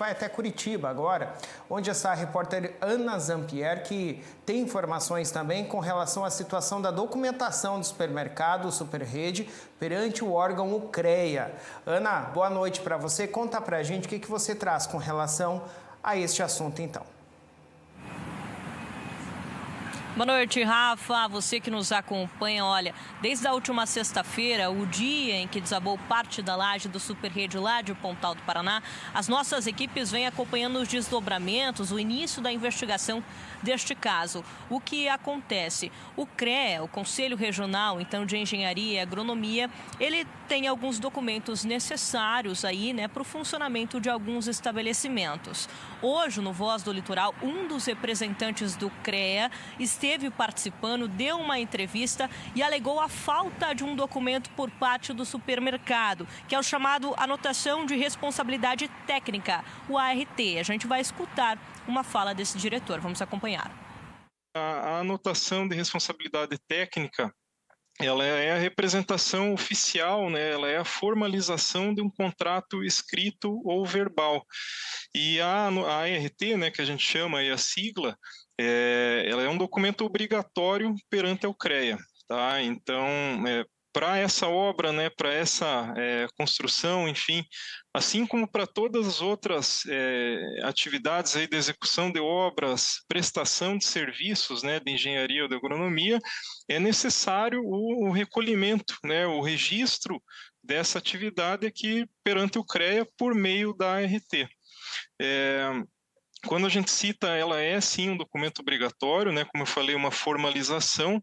vai até Curitiba agora, onde está a repórter Ana Zampier, que tem informações também com relação à situação da documentação do supermercado Superrede perante o órgão o CREA. Ana, boa noite para você. Conta para a gente o que você traz com relação a este assunto, então. Boa noite, Rafa. Você que nos acompanha, olha, desde a última sexta-feira, o dia em que desabou parte da laje do Superrede lá de Pontal do Paraná, as nossas equipes vêm acompanhando os desdobramentos, o início da investigação deste caso. O que acontece? O CREA, o Conselho Regional, então, de Engenharia e Agronomia, ele tem alguns documentos necessários aí, né, para o funcionamento de alguns estabelecimentos. Hoje, no Voz do Litoral, um dos representantes do CREA esteve participando, deu uma entrevista e alegou a falta de um documento por parte do supermercado, que é o chamado Anotação de Responsabilidade Técnica, o ART. A gente vai escutar uma fala desse diretor. Vamos acompanhar. A anotação de responsabilidade técnica, ela é a representação oficial, né? Ela é a formalização de um contrato escrito ou verbal. E a ART, né, que a gente chama aí a sigla, ela é um documento obrigatório perante o CREA, tá? Então, para essa obra, né, para essa construção, enfim, assim como para todas as outras atividades aí de execução de obras, prestação de serviços, né, de engenharia ou de agronomia, é necessário o recolhimento, né, o registro dessa atividade aqui perante o CREA por meio da ART. Quando a gente cita, ela é sim um documento obrigatório, né, como eu falei, uma formalização,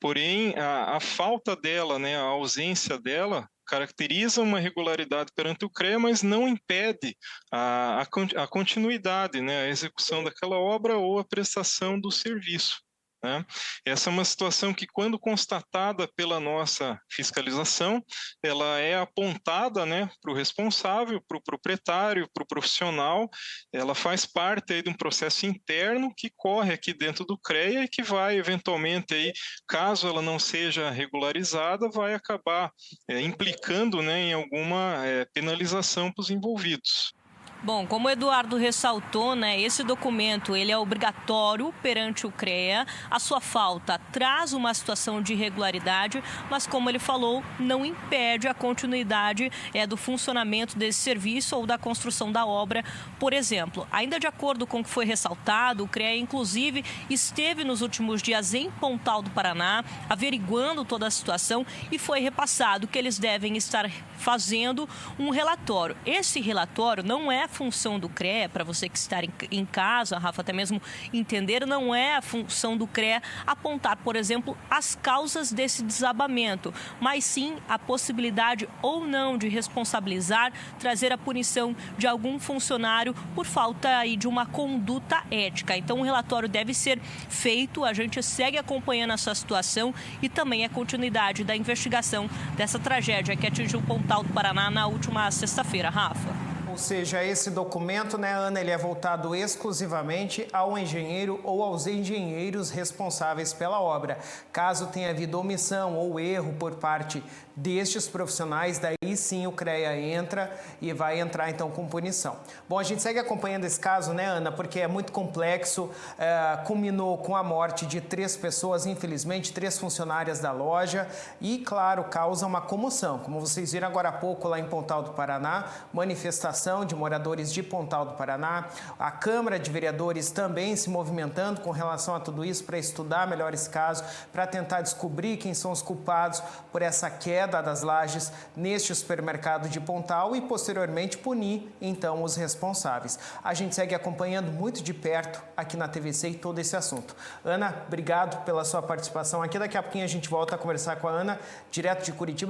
porém a falta dela, né, a ausência dela, caracteriza uma irregularidade perante o CREA, mas não impede a continuidade, né, a execução daquela obra ou a prestação do serviço. Né? Essa é uma situação que, quando constatada pela nossa fiscalização, ela é apontada, né, para o responsável, para o proprietário, para o profissional. Ela faz parte aí de um processo interno que corre aqui dentro do CREA e que vai, eventualmente, aí, caso ela não seja regularizada, vai acabar implicando, né, em alguma penalização para os envolvidos. Bom, como o Eduardo ressaltou, né, esse documento ele é obrigatório perante o CREA. A sua falta traz uma situação de irregularidade, mas, como ele falou, não impede a continuidade do funcionamento desse serviço ou da construção da obra, por exemplo. Ainda de acordo com o que foi ressaltado, o CREA, inclusive, esteve nos últimos dias em Pontal do Paraná, averiguando toda a situação, e foi repassado que eles devem estar fazendo um relatório. Esse relatório não é função do CREA, para você que está em casa, Rafa, até mesmo entender, não é a função do CREA apontar, por exemplo, as causas desse desabamento, mas sim a possibilidade ou não de responsabilizar, trazer a punição de algum funcionário por falta aí de uma conduta ética. Então, o relatório deve ser feito, a gente segue acompanhando essa situação e também a continuidade da investigação dessa tragédia que atingiu Pontal do Paraná na última sexta-feira, Rafa. Ou seja, esse documento, né, Ana, ele é voltado exclusivamente ao engenheiro ou aos engenheiros responsáveis pela obra. Caso tenha havido omissão ou erro por parte destes profissionais, daí sim o CREA entra e vai entrar então com punição. Bom, a gente segue acompanhando esse caso, né, Ana, porque é muito complexo, culminou com a morte de 3 pessoas, infelizmente, 3 funcionárias da loja e, claro, causa uma comoção. Como vocês viram agora há pouco lá em Pontal do Paraná, manifestação de moradores de Pontal do Paraná, a Câmara de Vereadores também se movimentando com relação a tudo isso para estudar melhor esse caso, para tentar descobrir quem são os culpados por essa queda das lajes neste supermercado de Pontal e posteriormente punir então os responsáveis. A gente segue acompanhando muito de perto aqui na TVC e todo esse assunto. Ana, obrigado pela sua participação aqui. Daqui a pouquinho a gente volta a conversar com a Ana direto de Curitiba.